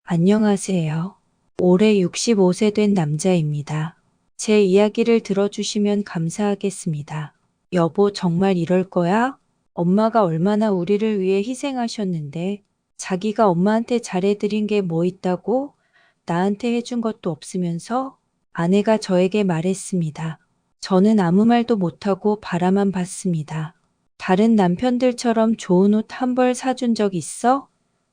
안녕하세요. 올해 65세 된 남자입니다. 제 이야기를 들어주시면 감사하겠습니다. 여보, 정말 이럴 거야? 엄마가 얼마나 우리를 위해 희생하셨는데, 자기가 엄마한테 잘해드린 게 뭐 있다고? 나한테 해준 것도 없으면서? 아내가 저에게 말했습니다. 저는 아무 말도 못하고 바라만 봤습니다. 다른 남편들처럼 좋은 옷 한 벌 사준 적 있어?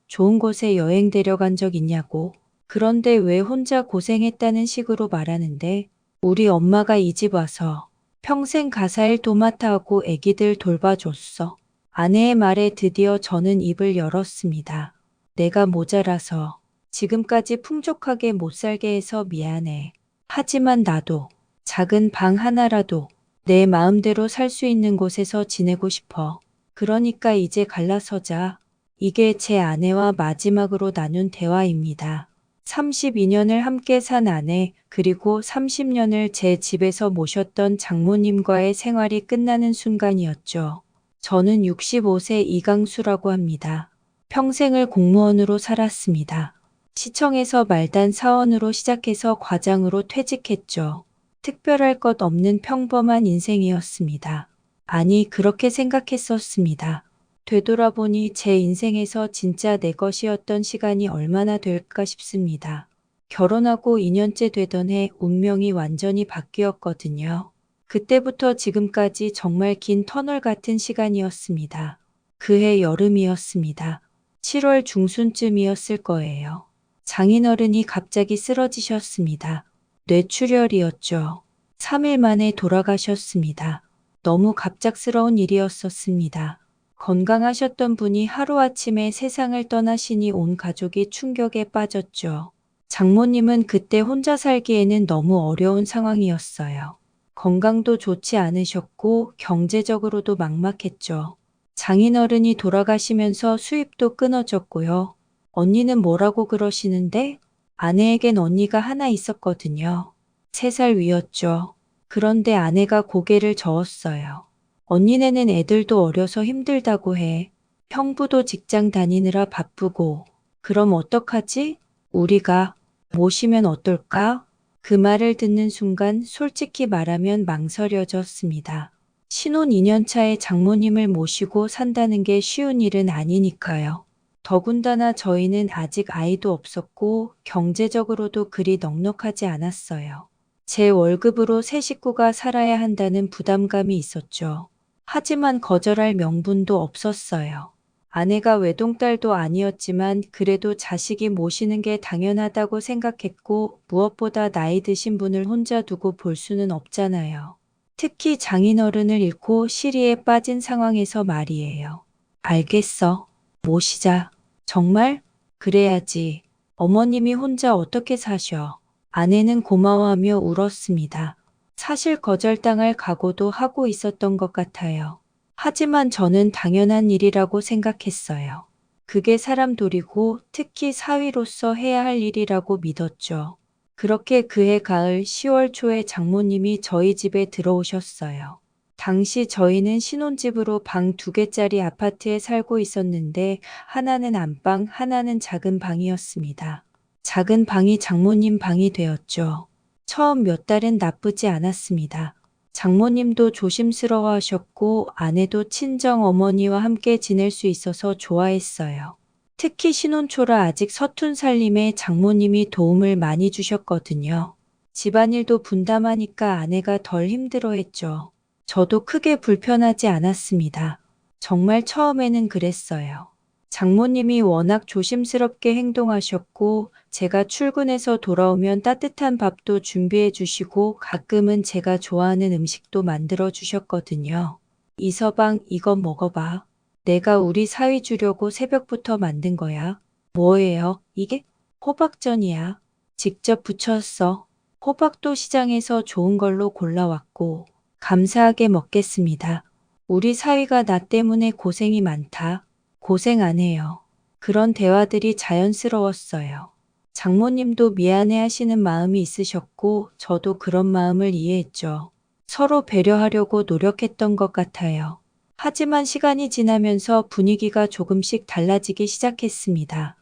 좋은 곳에 여행 데려간 적 있냐고. 그런데 왜 혼자 고생했다는 식으로 말하는데, 우리 엄마가 이 집 와서 평생 가사일 도맡아 하고 애기들 돌봐줬어. 아내의 말에 드디어 저는 입을 열었습니다. 내가 모자라서 지금까지 풍족하게 못 살게 해서 미안해. 하지만 나도 작은 방 하나라도 내 마음대로 살 수 있는 곳에서 지내고 싶어. 그러니까 이제 갈라서자. 이게 제 아내와 마지막으로 나눈 대화입니다. 32년을 함께 산 아내, 그리고 30년을 제 집에서 모셨던 장모님과의 생활이 끝나는 순간이었죠. 저는 65세 이강수라고 합니다. 평생을 공무원으로 살았습니다. 시청에서 말단 사원으로 시작해서 과장으로 퇴직했죠. 특별할 것 없는 평범한 인생이었습니다. 아니, 그렇게 생각했었습니다. 되돌아보니 제 인생에서 진짜 내 것이었던 시간이 얼마나 될까 싶습니다. 결혼하고 2년째 되던 해 운명이 완전히 바뀌었거든요. 그때부터 지금까지 정말 긴 터널 같은 시간이었습니다. 그해 여름이었습니다. 7월 중순쯤이었을 거예요. 장인어른이 갑자기 쓰러지셨습니다. 뇌출혈이었죠. 3일 만에 돌아가셨습니다. 너무 갑작스러운 일이었었습니다. 건강하셨던 분이 하루아침에 세상을 떠나시니 온 가족이 충격에 빠졌죠. 장모님은 그때 혼자 살기에는 너무 어려운 상황이었어요. 건강도 좋지 않으셨고 경제적으로도 막막했죠. 장인어른이 돌아가시면서 수입도 끊어졌고요. 언니는 뭐라고 그러시는데? 아내에겐 언니가 하나 있었거든요. 3살 위였죠. 그런데 아내가 고개를 저었어요. 언니네는 애들도 어려서 힘들다고 해. 형부도 직장 다니느라 바쁘고. 그럼 어떡하지? 우리가 모시면 어떨까? 그 말을 듣는 순간 솔직히 말하면 망설여졌습니다. 신혼 2년 차에 장모님을 모시고 산다는 게 쉬운 일은 아니니까요. 더군다나 저희는 아직 아이도 없었고 경제적으로도 그리 넉넉하지 않았어요. 제 월급으로 세 식구가 살아야 한다는 부담감이 있었죠. 하지만 거절할 명분도 없었어요. 아내가 외동딸도 아니었지만 그래도 자식이 모시는 게 당연하다고 생각했고 무엇보다 나이 드신 분을 혼자 두고 볼 수는 없잖아요. 특히 장인어른을 잃고 시리에 빠진 상황에서 말이에요. 알겠어. 모시자. 정말? 그래야지. 어머님이 혼자 어떻게 사셔? 아내는 고마워하며 울었습니다. 사실 거절당할 각오도 하고 있었던 것 같아요. 하지만 저는 당연한 일이라고 생각했어요. 그게 사람 도리고 특히 사위로서 해야 할 일이라고 믿었죠. 그렇게 그해 가을 10월 초에 장모님이 저희 집에 들어오셨어요. 당시 저희는 신혼집으로 방 2개짜리 아파트에 살고 있었는데 하나는 안방, 하나는 작은 방이었습니다. 작은 방이 장모님 방이 되었죠. 처음 몇 달은 나쁘지 않았습니다. 장모님도 조심스러워 하셨고 아내도 친정 어머니와 함께 지낼 수 있어서 좋아했어요. 특히 신혼초라 아직 서툰 살림에 장모님이 도움을 많이 주셨거든요. 집안일도 분담하니까 아내가 덜 힘들어했죠. 저도 크게 불편하지 않았습니다. 정말 처음에는 그랬어요. 장모님이 워낙 조심스럽게 행동하셨고 제가 출근해서 돌아오면 따뜻한 밥도 준비해 주시고 가끔은 제가 좋아하는 음식도 만들어 주셨거든요. 이서방, 이거 먹어봐. 내가 우리 사위 주려고 새벽부터 만든 거야. 뭐예요? 이게? 호박전이야. 직접 부쳤어. 호박도 시장에서 좋은 걸로 골라왔고 감사하게 먹겠습니다. 우리 사위가 나 때문에 고생이 많다. 고생 안 해요. 그런 대화들이 자연스러웠어요. 장모님도 미안해 하시는 마음이 있으셨고 저도 그런 마음을 이해했죠. 서로 배려하려고 노력했던 것 같아요. 하지만 시간이 지나면서 분위기가 조금씩 달라지기 시작했습니다.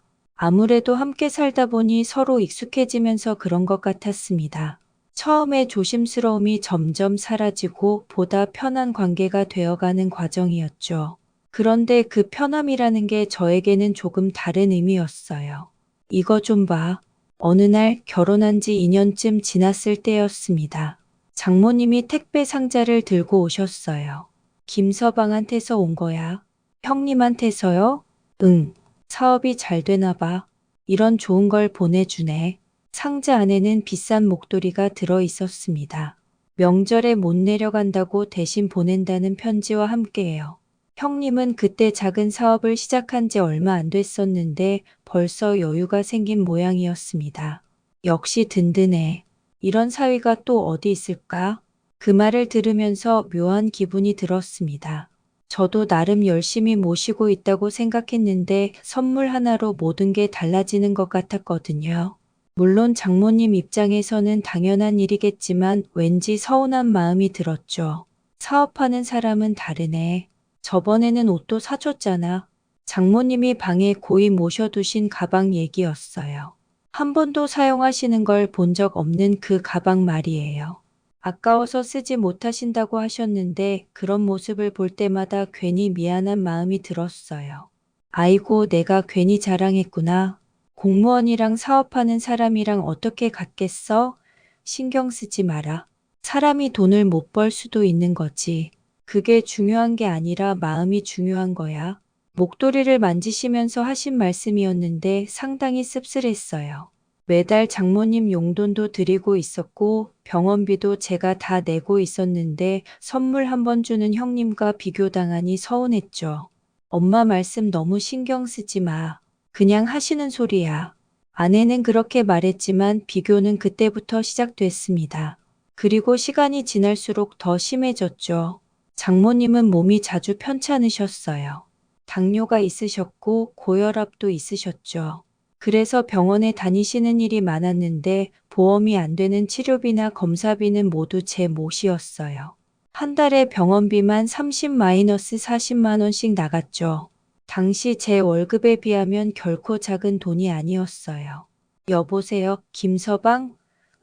아무래도 함께 살다 보니 서로 익숙해지면서 그런 것 같았습니다. 처음에 조심스러움이 점점 사라지고 보다 편한 관계가 되어가는 과정이었죠. 그런데 그 편함이라는 게 저에게는 조금 다른 의미였어요. 이거 좀 봐. 어느 날 결혼한 지 2년쯤 지났을 때였습니다. 장모님이 택배 상자를 들고 오셨어요. 김서방한테서 온 거야. 형님한테서요? 응. 사업이 잘 되나 봐. 이런 좋은 걸 보내주네. 상자 안에는 비싼 목도리가 들어 있었습니다. 명절에 못 내려간다고 대신 보낸다는 편지와 함께해요. 형님은 그때 작은 사업을 시작한 지 얼마 안 됐었는데 벌써 여유가 생긴 모양이었습니다. 역시 든든해. 이런 사위가 또 어디 있을까? 그 말을 들으면서 묘한 기분이 들었습니다. 저도 나름 열심히 모시고 있다고 생각했는데 선물 하나로 모든 게 달라지는 것 같았거든요. 물론 장모님 입장에서는 당연한 일이겠지만 왠지 서운한 마음이 들었죠. 사업하는 사람은 다르네. 저번에는 옷도 사줬잖아. 장모님이 방에 고이 모셔두신 가방 얘기였어요. 한 번도 사용하시는 걸 본 적 없는 그 가방 말이에요. 아까워서 쓰지 못하신다고 하셨는데 그런 모습을 볼 때마다 괜히 미안한 마음이 들었어요. 아이고, 내가 괜히 자랑했구나. 공무원이랑 사업하는 사람이랑 어떻게 같겠어? 신경 쓰지 마라. 사람이 돈을 못 벌 수도 있는 거지. 그게 중요한 게 아니라 마음이 중요한 거야. 목도리를 만지시면서 하신 말씀이었는데 상당히 씁쓸했어요. 매달 장모님 용돈도 드리고 있었고 병원비도 제가 다 내고 있었는데 선물 한 번 주는 형님과 비교당하니 서운했죠. 엄마 말씀 너무 신경 쓰지 마. 그냥 하시는 소리야. 아내는 그렇게 말했지만 비교는 그때부터 시작됐습니다. 그리고 시간이 지날수록 더 심해졌죠. 장모님은 몸이 자주 편찮으셨어요. 당뇨가 있으셨고 고혈압도 있으셨죠. 그래서 병원에 다니시는 일이 많았는데 보험이 안 되는 치료비나 검사비는 모두 제 몫이었어요. 한 달에 병원비만 30-40만 원씩 나갔죠. 당시 제 월급에 비하면 결코 작은 돈이 아니었어요. 여보세요, 김서방?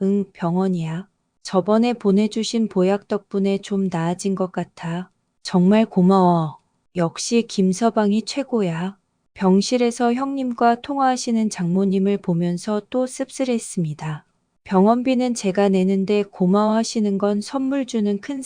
응, 병원이야. 저번에 보내주신 보약 덕분에 좀 나아진 것 같아. 정말 고마워. 역시 김서방이 최고야. 병실에서 형님과 통화하시는 장모님을 보면서 또 씁쓸했습니다. 병원비는 제가 내는데 고마워하시는 건 선물 주는 큰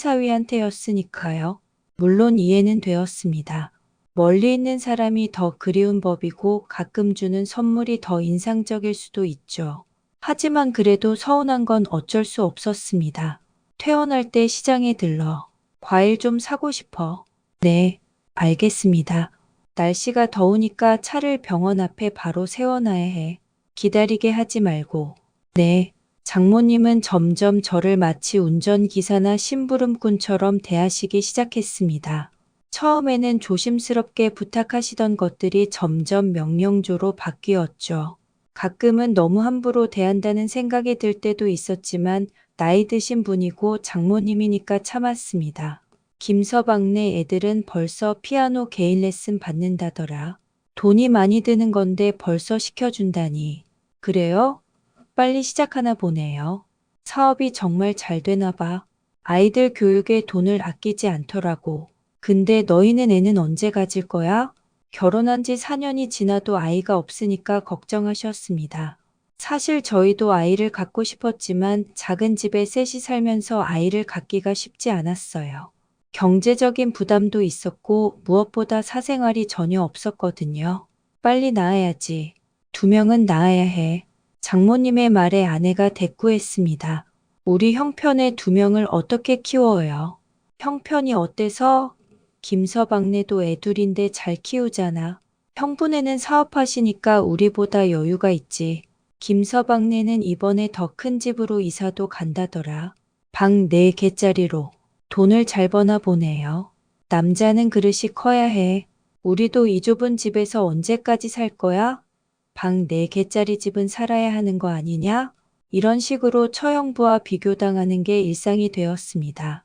사위한테였으니까요. 물론 이해는 되었습니다. 멀리 있는 사람이 더 그리운 법이고 가끔 주는 선물이 더 인상적일 수도 있죠. 하지만 그래도 서운한 건 어쩔 수 없었습니다. 퇴원할 때 시장에 들러 과일 좀 사고 싶어. 네, 알겠습니다. 날씨가 더우니까 차를 병원 앞에 바로 세워놔야 해. 기다리게 하지 말고. 네. 장모님은 점점 저를 마치 운전기사나 심부름꾼처럼 대하시기 시작했습니다. 처음에는 조심스럽게 부탁하시던 것들이 점점 명령조로 바뀌었죠. 가끔은 너무 함부로 대한다는 생각이 들 때도 있었지만 나이 드신 분이고 장모님이니까 참았습니다. 김서방네 애들은 벌써 피아노 개인 레슨 받는다더라. 돈이 많이 드는 건데 벌써 시켜준다니. 그래요? 빨리 시작하나 보네요. 사업이 정말 잘 되나 봐. 아이들 교육에 돈을 아끼지 않더라고. 근데 너희는 애는 언제 가질 거야? 결혼한 지 4년이 지나도 아이가 없으니까 걱정하셨습니다. 사실 저희도 아이를 갖고 싶었지만 작은 집에 셋이 살면서 아이를 갖기가 쉽지 않았어요. 경제적인 부담도 있었고 무엇보다 사생활이 전혀 없었거든요. 빨리 낳아야지. 2명은 낳아야 해. 장모님의 말에 아내가 대꾸했습니다. 우리 형편의 2명을 어떻게 키워요? 형편이 어때서? 김서방네도 애 둘인데 잘 키우잖아. 형부네는 사업하시니까 우리보다 여유가 있지. 김서방네는 이번에 더 큰 집으로 이사도 간다더라. 방 4개짜리로. 돈을 잘 버나 보네요. 남자는 그릇이 커야 해. 우리도 이 좁은 집에서 언제까지 살 거야? 방 4개짜리 집은 살아야 하는 거 아니냐? 이런 식으로 처형부와 비교당하는 게 일상이 되었습니다.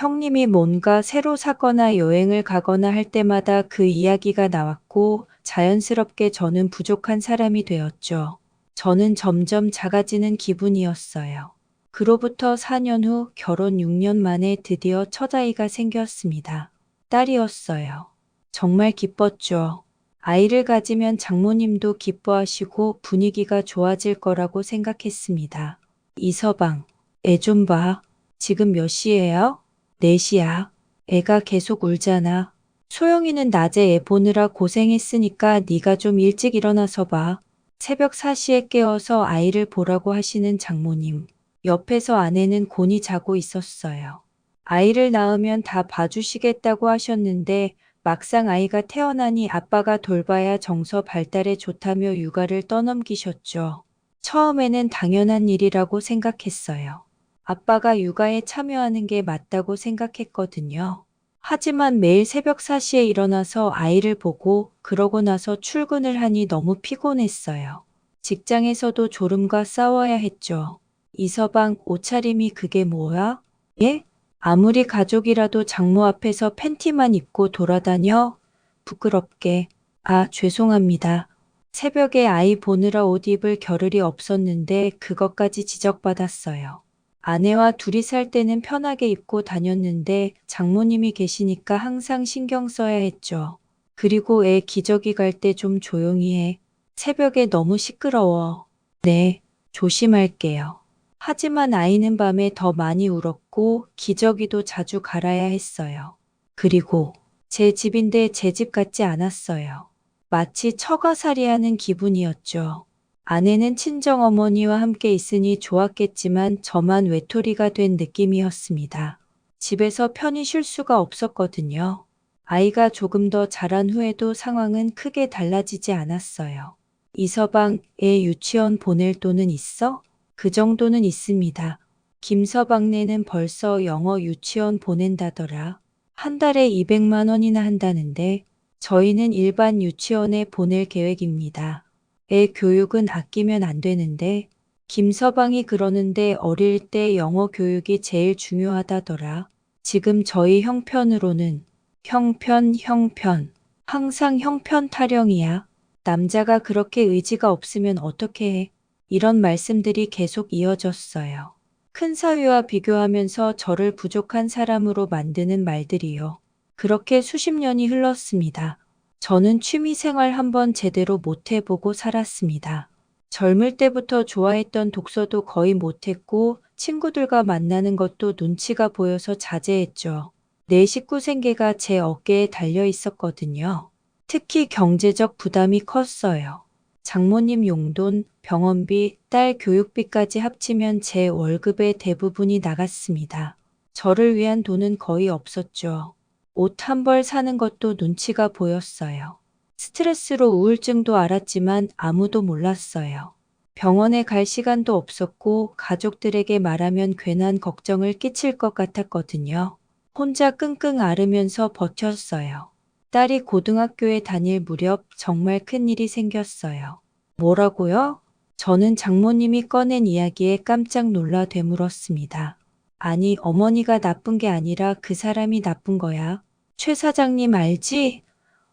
형님이 뭔가 새로 사거나 여행을 가거나 할 때마다 그 이야기가 나왔고 자연스럽게 저는 부족한 사람이 되었죠. 저는 점점 작아지는 기분이었어요. 그로부터 4년 후 결혼 6년 만에 드디어 첫 아이가 생겼습니다. 딸이었어요. 정말 기뻤죠. 아이를 가지면 장모님도 기뻐하시고 분위기가 좋아질 거라고 생각했습니다. 이서방, 애 좀 봐. 지금 몇 시예요? 4시야. 애가 계속 울잖아. 소영이는 낮에 애 보느라 고생했으니까 네가 좀 일찍 일어나서 봐. 새벽 4시에 깨워서 아이를 보라고 하시는 장모님. 옆에서 아내는 곤히 자고 있었어요. 아이를 낳으면 다 봐주시겠다고 하셨는데 막상 아이가 태어나니 아빠가 돌봐야 정서 발달에 좋다며 육아를 떠넘기셨죠. 처음에는 당연한 일이라고 생각했어요. 아빠가 육아에 참여하는 게 맞다고 생각했거든요. 하지만 매일 새벽 4시에 일어나서 아이를 보고 그러고 나서 출근을 하니 너무 피곤했어요. 직장에서도 졸음과 싸워야 했죠. 이서방, 옷차림이 그게 뭐야? 예? 아무리 가족이라도 장모 앞에서 팬티만 입고 돌아다녀? 부끄럽게. 아, 죄송합니다. 새벽에 아이 보느라 옷 입을 겨를이 없었는데 그것까지 지적받았어요. 아내와 둘이 살 때는 편하게 입고 다녔는데 장모님이 계시니까 항상 신경 써야 했죠. 그리고 애 기저귀 갈 때 좀 조용히 해. 새벽에 너무 시끄러워. 네, 조심할게요. 하지만 아이는 밤에 더 많이 울었고 기저귀도 자주 갈아야 했어요. 그리고 제 집인데 제 집 같지 않았어요. 마치 처가살이하는 기분이었죠. 아내는 친정어머니와 함께 있으니 좋았겠지만 저만 외톨이가 된 느낌이었습니다. 집에서 편히 쉴 수가 없었거든요. 아이가 조금 더 자란 후에도 상황은 크게 달라지지 않았어요. 이서방, 애 유치원 보낼 돈은 있어? 그 정도는 있습니다. 김서방네는 벌써 영어 유치원 보낸다더라. 한 달에 200만 원이나 한다는데 저희는 일반 유치원에 보낼 계획입니다. 애 교육은 아끼면 안 되는데 김서방이 그러는데 어릴 때 영어 교육이 제일 중요하다더라. 지금 저희 형편으로는 형편. 항상 형편 타령이야. 남자가 그렇게 의지가 없으면 어떻게 해? 이런 말씀들이 계속 이어졌어요. 큰 사위와 비교하면서 저를 부족한 사람으로 만드는 말들이요. 그렇게 수십 년이 흘렀습니다. 저는 취미생활 한번 제대로 못 해보고 살았습니다. 젊을 때부터 좋아했던 독서도 거의 못했고 친구들과 만나는 것도 눈치가 보여서 자제했죠. 내 식구 생계가 제 어깨에 달려 있었거든요. 특히 경제적 부담이 컸어요. 장모님 용돈, 병원비, 딸 교육비까지 합치면 제 월급의 대부분이 나갔습니다. 저를 위한 돈은 거의 없었죠. 옷 한 벌 사는 것도 눈치가 보였어요. 스트레스로 우울증도 알았지만 아무도 몰랐어요. 병원에 갈 시간도 없었고 가족들에게 말하면 괜한 걱정을 끼칠 것 같았거든요. 혼자 끙끙 앓으면서 버텼어요. 딸이 고등학교에 다닐 무렵 정말 큰일이 생겼어요. 뭐라고요? 저는 장모님이 꺼낸 이야기에 깜짝 놀라 되물었습니다. 아니, 어머니가 나쁜 게 아니라 그 사람이 나쁜 거야. 최 사장님 알지?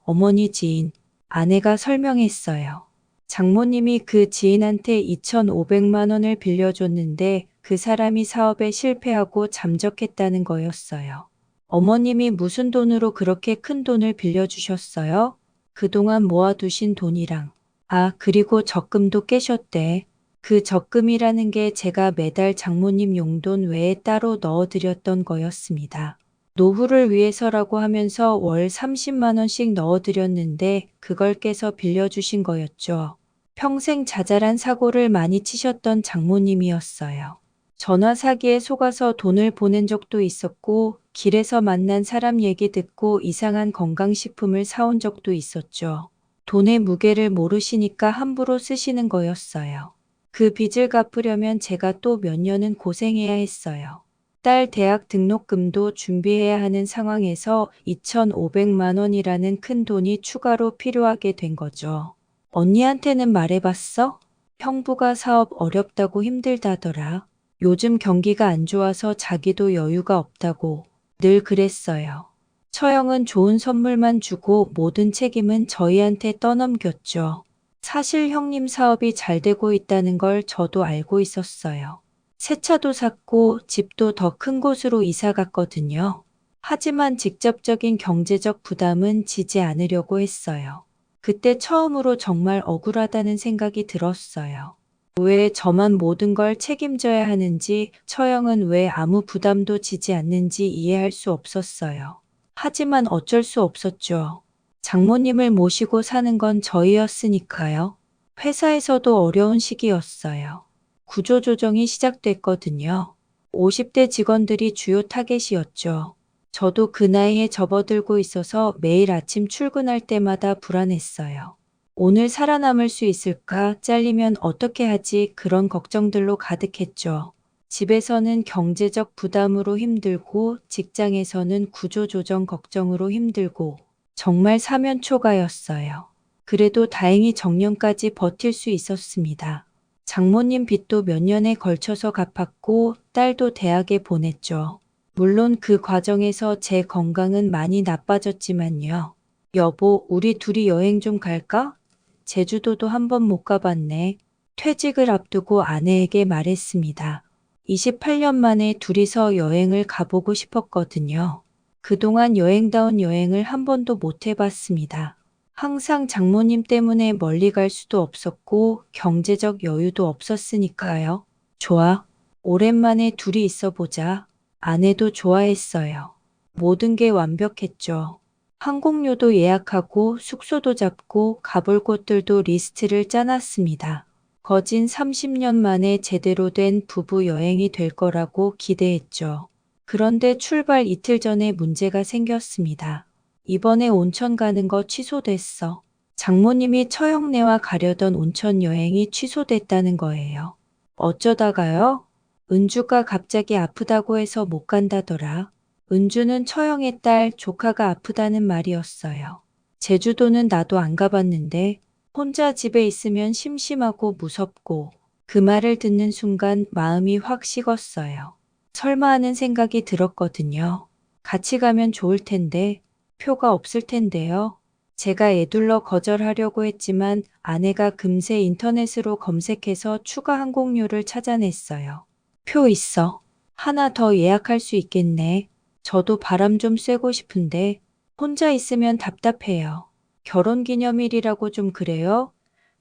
어머니 지인. 아내가 설명했어요. 장모님이 그 지인한테 2,500만 원을 빌려줬는데 그 사람이 사업에 실패하고 잠적했다는 거였어요. 어머님이 무슨 돈으로 그렇게 큰 돈을 빌려주셨어요? 그동안 모아두신 돈이랑. 아, 그리고 적금도 깨셨대. 그 적금이라는 게 제가 매달 장모님 용돈 외에 따로 넣어드렸던 거였습니다. 노후를 위해서라고 하면서 월 30만 원씩 넣어드렸는데 그걸 깨서 빌려주신 거였죠. 평생 자잘한 사고를 많이 치셨던 장모님이었어요. 전화 사기에 속아서 돈을 보낸 적도 있었고 길에서 만난 사람 얘기 듣고 이상한 건강식품을 사온 적도 있었죠. 돈의 무게를 모르시니까 함부로 쓰시는 거였어요. 그 빚을 갚으려면 제가 또 몇 년은 고생해야 했어요. 딸 대학 등록금도 준비해야 하는 상황에서 2,500만 원이라는 큰 돈이 추가로 필요하게 된 거죠. 언니한테는 말해봤어? 형부가 사업 어렵다고 힘들다더라. 요즘 경기가 안 좋아서 자기도 여유가 없다고. 늘 그랬어요. 처형은 좋은 선물만 주고 모든 책임은 저희한테 떠넘겼죠. 사실 형님 사업이 잘 되고 있다는 걸 저도 알고 있었어요. 새 차도 샀고 집도 더 큰 곳으로 이사 갔거든요. 하지만 직접적인 경제적 부담은 지지 않으려고 했어요. 그때 처음으로 정말 억울하다는 생각이 들었어요. 왜 저만 모든 걸 책임져야 하는지, 처형은 왜 아무 부담도 지지 않는지 이해할 수 없었어요. 하지만 어쩔 수 없었죠. 장모님을 모시고 사는 건 저희였으니까요. 회사에서도 어려운 시기였어요. 구조조정이 시작됐거든요. 50대 직원들이 주요 타겟이었죠. 저도 그 나이에 접어들고 있어서 매일 아침 출근할 때마다 불안했어요. 오늘 살아남을 수 있을까? 잘리면 어떻게 하지? 그런 걱정들로 가득했죠. 집에서는 경제적 부담으로 힘들고, 직장에서는 구조조정 걱정으로 힘들고, 정말 사면초가였어요. 그래도 다행히 정년까지 버틸 수 있었습니다. 장모님 빚도 몇 년에 걸쳐서 갚았고, 딸도 대학에 보냈죠. 물론 그 과정에서 제 건강은 많이 나빠졌지만요. 여보, 우리 둘이 여행 좀 갈까? 제주도도 한 번 못 가봤네. 퇴직을 앞두고 아내에게 말했습니다. 28년 만에 둘이서 여행을 가보고 싶었거든요. 그동안 여행다운 여행을 한 번도 못 해봤습니다. 항상 장모님 때문에 멀리 갈 수도 없었고 경제적 여유도 없었으니까요. 좋아. 오랜만에 둘이 있어 보자. 아내도 좋아했어요. 모든 게 완벽했죠. 항공료도 예약하고 숙소도 잡고 가볼 곳들도 리스트를 짜놨습니다. 거진 30년 만에 제대로 된 부부 여행이 될 거라고 기대했죠. 그런데 출발 이틀 전에 문제가 생겼습니다. 이번에 온천 가는 거 취소됐어. 장모님이 처형네와 가려던 온천 여행이 취소됐다는 거예요. 어쩌다가요? 은주가 갑자기 아프다고 해서 못 간다더라. 은주는 처형의 딸 조카가 아프다는 말이었어요. 제주도는 나도 안 가봤는데 혼자 집에 있으면 심심하고 무섭고 그 말을 듣는 순간 마음이 확 식었어요. 설마 하는 생각이 들었거든요. 같이 가면 좋을 텐데 표가 없을 텐데요. 제가 애둘러 거절하려고 했지만 아내가 금세 인터넷으로 검색해서 추가 항공료를 찾아냈어요. 표 있어. 하나 더 예약할 수 있겠네. 저도 바람 좀 쐬고 싶은데 혼자 있으면 답답해요. 결혼기념일이라고 좀 그래요?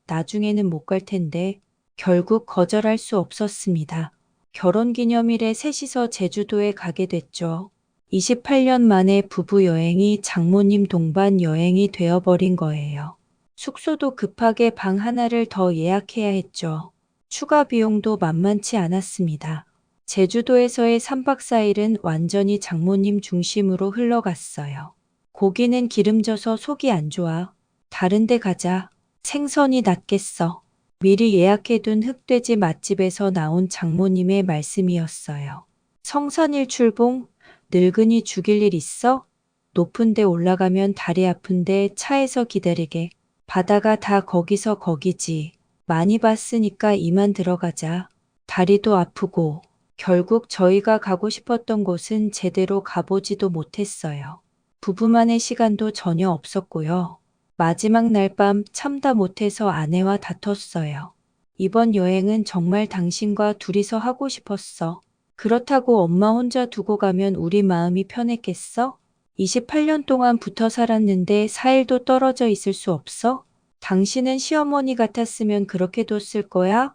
나중에는 못 갈 텐데 결국 거절할 수 없었습니다. 결혼기념일에 셋이서 제주도에 가게 됐죠. 28년 만에 부부 여행이 장모님 동반 여행이 되어버린 거예요. 숙소도 급하게 방 하나를 더 예약해야 했죠. 추가 비용도 만만치 않았습니다. 제주도에서의 3박 4일은 완전히 장모님 중심으로 흘러갔어요. 고기는 기름져서 속이 안 좋아. 다른 데 가자. 생선이 낫겠어. 미리 예약해둔 흑돼지 맛집에서 나온 장모님의 말씀이었어요. 성산일 출봉? 늙은이 죽일 일 있어? 높은 데 올라가면 다리 아픈데 차에서 기다리게. 바다가 다 거기서 거기지. 많이 봤으니까 이만 들어가자. 다리도 아프고. 결국 저희가 가고 싶었던 곳은 제대로 가보지도 못했어요. 부부만의 시간도 전혀 없었고요. 마지막 날 밤 참다 못해서 아내와 다퉜어요. 이번 여행은 정말 당신과 둘이서 하고 싶었어. 그렇다고 엄마 혼자 두고 가면 우리 마음이 편했겠어? 28년 동안 붙어 살았는데 4일도 떨어져 있을 수 없어? 당신은 시어머니 같았으면 그렇게 뒀을 거야?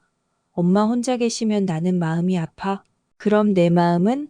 엄마 혼자 계시면 나는 마음이 아파. 그럼 내 마음은?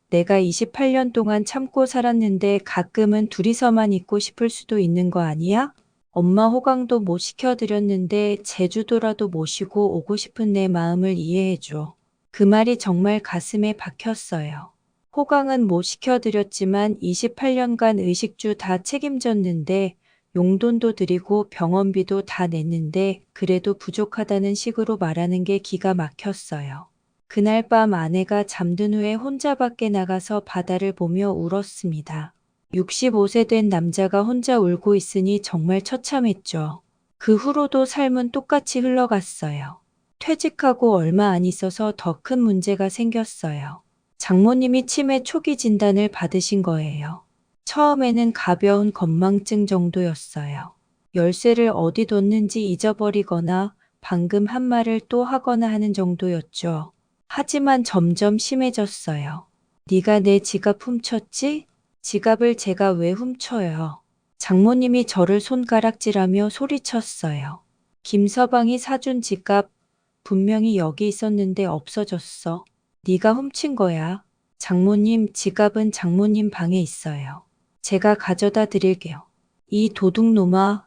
내가 28년 동안 참고 살았는데 가끔은 둘이서만 있고 싶을 수도 있는 거 아니야? 엄마 호강도 못 시켜드렸는데 제주도라도 모시고 오고 싶은 내 마음을 이해해줘. 그 말이 정말 가슴에 박혔어요. 호강은 못 시켜드렸지만 28년간 의식주 다 책임졌는데 용돈도 드리고 병원비도 다 냈는데 그래도 부족하다는 식으로 말하는 게 기가 막혔어요. 그날 밤 아내가 잠든 후에 혼자 밖에 나가서 바다를 보며 울었습니다. 65세 된 남자가 혼자 울고 있으니 정말 처참했죠. 그 후로도 삶은 똑같이 흘러갔어요. 퇴직하고 얼마 안 있어서 더 큰 문제가 생겼어요. 장모님이 치매 초기 진단을 받으신 거예요. 처음에는 가벼운 건망증 정도였어요. 열쇠를 어디 뒀는지 잊어버리거나 방금 한 말을 또 하거나 하는 정도였죠. 하지만 점점 심해졌어요. 네가 내 지갑 훔쳤지? 지갑을 제가 왜 훔쳐요? 장모님이 저를 손가락질하며 소리쳤어요. 김서방이 사준 지갑 분명히 여기 있었는데 없어졌어. 네가 훔친 거야. 장모님, 지갑은 장모님 방에 있어요. 제가 가져다 드릴게요. 이 도둑놈아,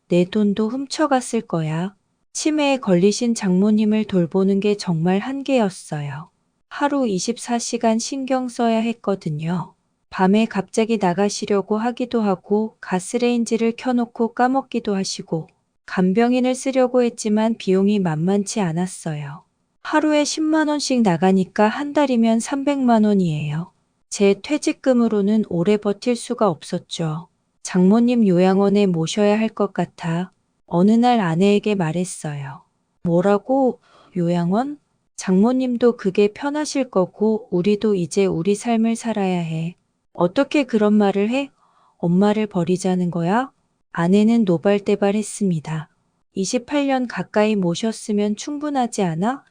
내 돈도 훔쳐갔을 거야. 치매에 걸리신 장모님을 돌보는 게 정말 한계였어요. 하루 24시간 신경 써야 했거든요. 밤에 갑자기 나가시려고 하기도 하고 가스레인지를 켜놓고 까먹기도 하시고 간병인을 쓰려고 했지만 비용이 만만치 않았어요. 하루에 10만 원씩 나가니까 한 달이면 300만 원이에요. 제 퇴직금으로는 오래 버틸 수가 없었죠. 장모님 요양원에 모셔야 할 것 같아 어느 날 아내에게 말했어요. 뭐라고? 요양원? 장모님도 그게 편하실 거고 우리도 이제 우리 삶을 살아야 해. 어떻게 그런 말을 해? 엄마를 버리자는 거야? 아내는 노발대발했습니다. 28년 가까이 모셨으면 충분하지 않아?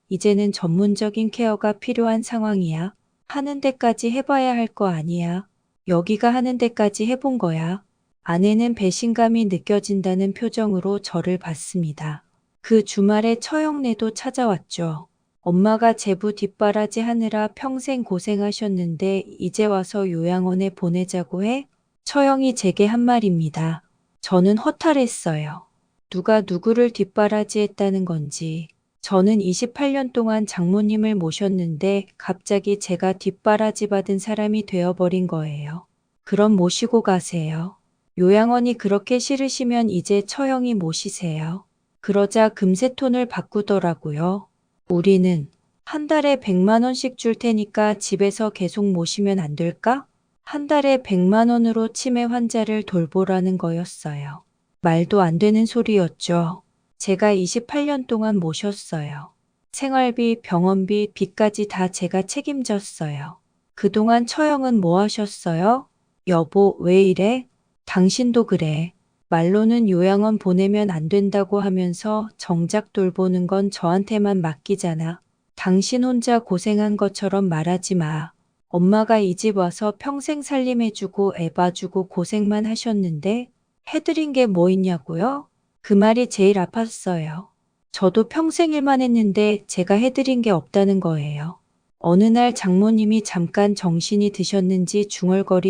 이제는 전문적인 케어가 필요한 상황이야. 하는 데까지 해봐야 할 거 아니야. 여기가 하는 데까지 해본 거야. 아내는 배신감이 느껴진다는 표정으로 저를 봤습니다. 그 주말에 처형내도 찾아왔죠. 엄마가 제부 뒷바라지 하느라 평생 고생하셨는데 이제 와서 요양원에 보내자고 해? 처형이 제게 한 말입니다. 저는 허탈했어요. 누가 누구를 뒷바라지했다는 건지. 저는 28년 동안 장모님을 모셨는데 갑자기 제가 뒷바라지 받은 사람이 되어버린 거예요. 그럼 모시고 가세요. 요양원이 그렇게 싫으시면 이제 처형이 모시세요. 그러자 금세 톤을 바꾸더라고요. 우리는 한 달에 100만 원씩 줄 테니까 집에서 계속 모시면 안 될까? 한 달에 100만 원으로 치매 환자를 돌보라는 거였어요. 말도 안 되는 소리였죠. 제가 28년 동안 모셨어요. 생활비, 병원비, 빚까지 다 제가 책임졌어요. 그동안 처형은 뭐 하셨어요? 여보, 왜 이래? 당신도 그래. 말로는 요양원 보내면 안 된다고 하면서 정작 돌보는 건 저한테만 맡기잖아. 당신 혼자 고생한 것처럼 말하지 마. 엄마가 이 집 와서 평생 살림해주고 애 봐주고 고생만 하셨는데 해드린 게 뭐 있냐고요? 그 말이 제일 아팠어요. 저도 평생 일만 했는데 제가 해드린 게 없다는 거예요. 어느 날 장모님이 잠깐 정신이 드셨는지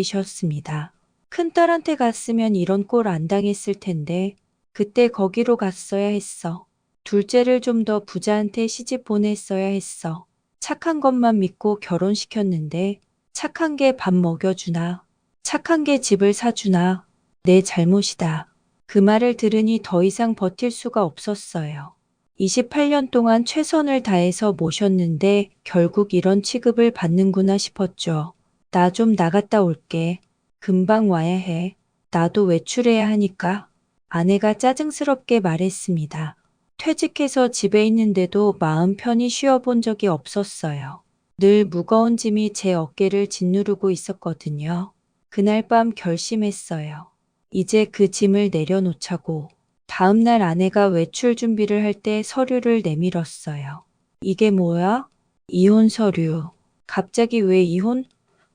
중얼거리셨습니다. 큰딸한테 갔으면 이런 꼴 안 당했을 텐데 그때 거기로 갔어야 했어. 둘째를 좀 더 부자한테 시집 보냈어야 했어. 착한 것만 믿고 결혼시켰는데 착한 게 밥 먹여주나? 착한 게 집을 사주나? 내 잘못이다. 그 말을 들으니 더 이상 버틸 수가 없었어요. 28년 동안 최선을 다해서 모셨는데 결국 이런 취급을 받는구나 싶었죠. 나 좀 나갔다 올게. 금방 와야 해. 나도 외출해야 하니까. 아내가 짜증스럽게 말했습니다. 퇴직해서 집에 있는데도 마음 편히 쉬어본 적이 없었어요. 늘 무거운 짐이 제 어깨를 짓누르고 있었거든요. 그날 밤 결심했어요. 이제 그 짐을 내려놓자고. 다음 날 아내가 외출 준비를 할 때 서류를 내밀었어요. 이게 뭐야? 이혼 서류. 갑자기 왜 이혼?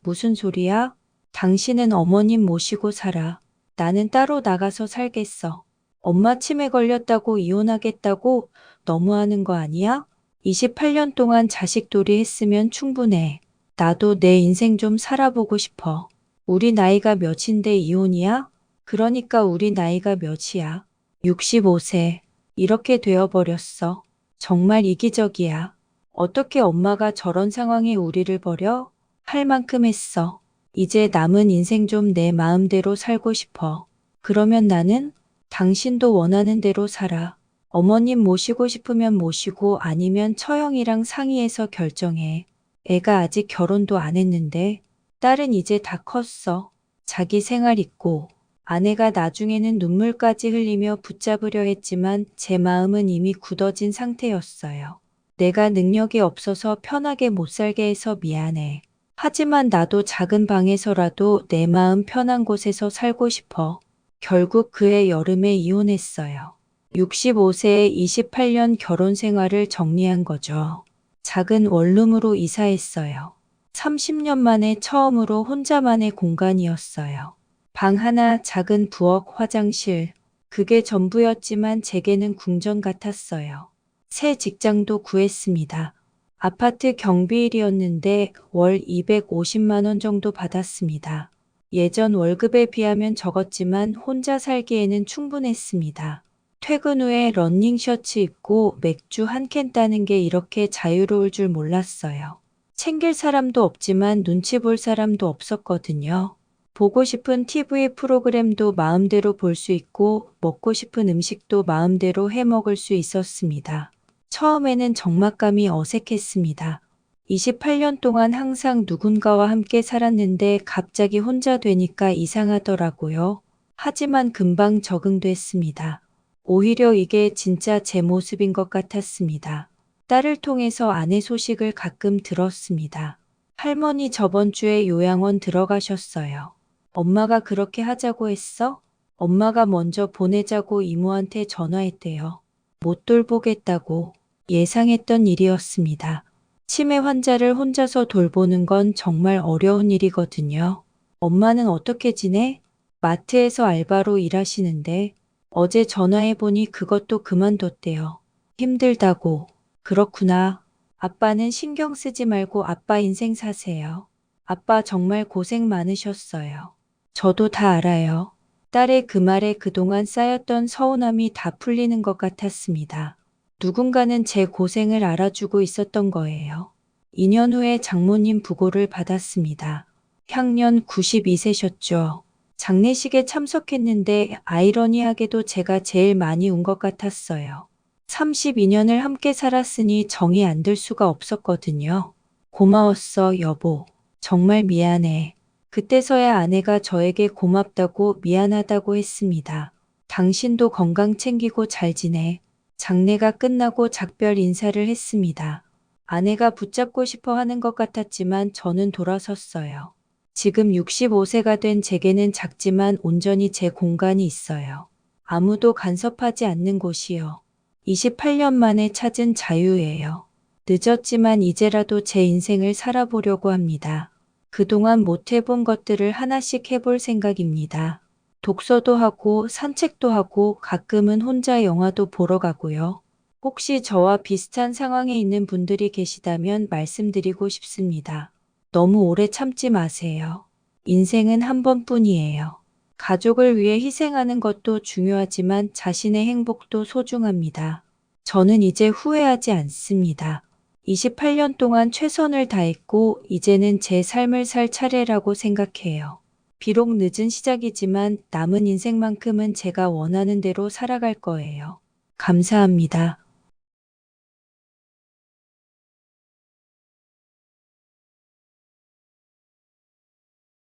무슨 소리야? 당신은 어머님 모시고 살아. 나는 따로 나가서 살겠어. 엄마 치매 걸렸다고 이혼하겠다고 너무하는 거 아니야? 28년 동안 자식돌이 했으면 충분해. 나도 내 인생 좀 살아보고 싶어. 우리 나이가 몇인데 이혼이야? 그러니까 우리 나이가 몇이야? 65세. 이렇게 되어버렸어. 정말 이기적이야. 어떻게 엄마가 저런 상황에 우리를 버려? 할 만큼 했어. 이제 남은 인생 좀 내 마음대로 살고 싶어. 그러면 나는? 당신도 원하는 대로 살아. 어머님 모시고 싶으면 모시고 아니면 처형이랑 상의해서 결정해. 애가 아직 결혼도 안 했는데 딸은 이제 다 컸어. 자기 생활 있고. 아내가 나중에는 눈물까지 흘리며 붙잡으려 했지만 제 마음은 이미 굳어진 상태였어요. 내가 능력이 없어서 편하게 못 살게 해서 미안해. 하지만 나도 작은 방에서라도 내 마음 편한 곳에서 살고 싶어. 결국 그해 여름에 이혼했어요. 65세에 28년 결혼 생활을 정리한 거죠. 작은 원룸으로 이사했어요. 30년 만에 처음으로 혼자만의 공간이었어요. 방 하나, 작은 부엌, 화장실. 그게 전부였지만 제게는 궁전 같았어요. 새 직장도 구했습니다. 아파트 경비일이었는데 월 250만 원 정도 받았습니다. 예전 월급에 비하면 적었지만 혼자 살기에는 충분했습니다. 퇴근 후에 러닝 셔츠 입고 맥주 한 캔 따는 게 이렇게 자유로울 줄 몰랐어요. 챙길 사람도 없지만 눈치 볼 사람도 없었거든요. 보고 싶은 TV 프로그램도 마음대로 볼 수 있고 먹고 싶은 음식도 마음대로 해 먹을 수 있었습니다. 처음에는 적막감이 어색했습니다. 28년 동안 항상 누군가와 함께 살았는데 갑자기 혼자 되니까 이상하더라고요. 하지만 금방 적응됐습니다. 오히려 이게 진짜 제 모습인 것 같았습니다. 딸을 통해서 아내 소식을 가끔 들었습니다. 할머니 저번 주에 요양원 들어가셨어요. 엄마가 그렇게 하자고 했어? 엄마가 먼저 보내자고 이모한테 전화했대요. 못 돌보겠다고. 예상했던 일이었습니다. 치매 환자를 혼자서 돌보는 건 정말 어려운 일이거든요. 엄마는 어떻게 지내? 마트에서 알바로 일하시는데 어제 전화해보니 그것도 그만뒀대요. 힘들다고. 그렇구나. 아빠는 신경 쓰지 말고 아빠 인생 사세요. 아빠 정말 고생 많으셨어요. 저도 다 알아요. 딸의 그 말에 그동안 쌓였던 서운함이 다 풀리는 것 같았습니다. 누군가는 제 고생을 알아주고 있었던 거예요. 2년 후에 장모님 부고를 받았습니다. 향년 92세셨죠. 장례식에 참석했는데 아이러니하게도 제가 제일 많이 운 것 같았어요. 32년을 함께 살았으니 정이 안 들 수가 없었거든요. 고마웠어, 여보. 정말 미안해. 그때서야 아내가 저에게 고맙다고 미안하다고 했습니다. 당신도 건강 챙기고 잘 지내. 장례가 끝나고 작별 인사를 했습니다. 아내가 붙잡고 싶어 하는 것 같았지만 저는 돌아섰어요. 지금 65세가 된 제게는 작지만 온전히 제 공간이 있어요. 아무도 간섭하지 않는 곳이요. 28년 만에 찾은 자유예요. 늦었지만 이제라도 제 인생을 살아보려고 합니다. 그동안 못 해본 것들을 하나씩 해볼 생각입니다. 독서도 하고 산책도 하고 가끔은 혼자 영화도 보러 가고요. 혹시 저와 비슷한 상황에 있는 분들이 계시다면 말씀드리고 싶습니다. 너무 오래 참지 마세요. 인생은 한 번뿐이에요. 가족을 위해 희생하는 것도 중요하지만 자신의 행복도 소중합니다. 저는 이제 후회하지 않습니다. 28년 동안 최선을 다했고 이제는 제 삶을 살 차례라고 생각해요. 비록 늦은 시작이지만 남은 인생만큼은 제가 원하는 대로 살아갈 거예요. 감사합니다.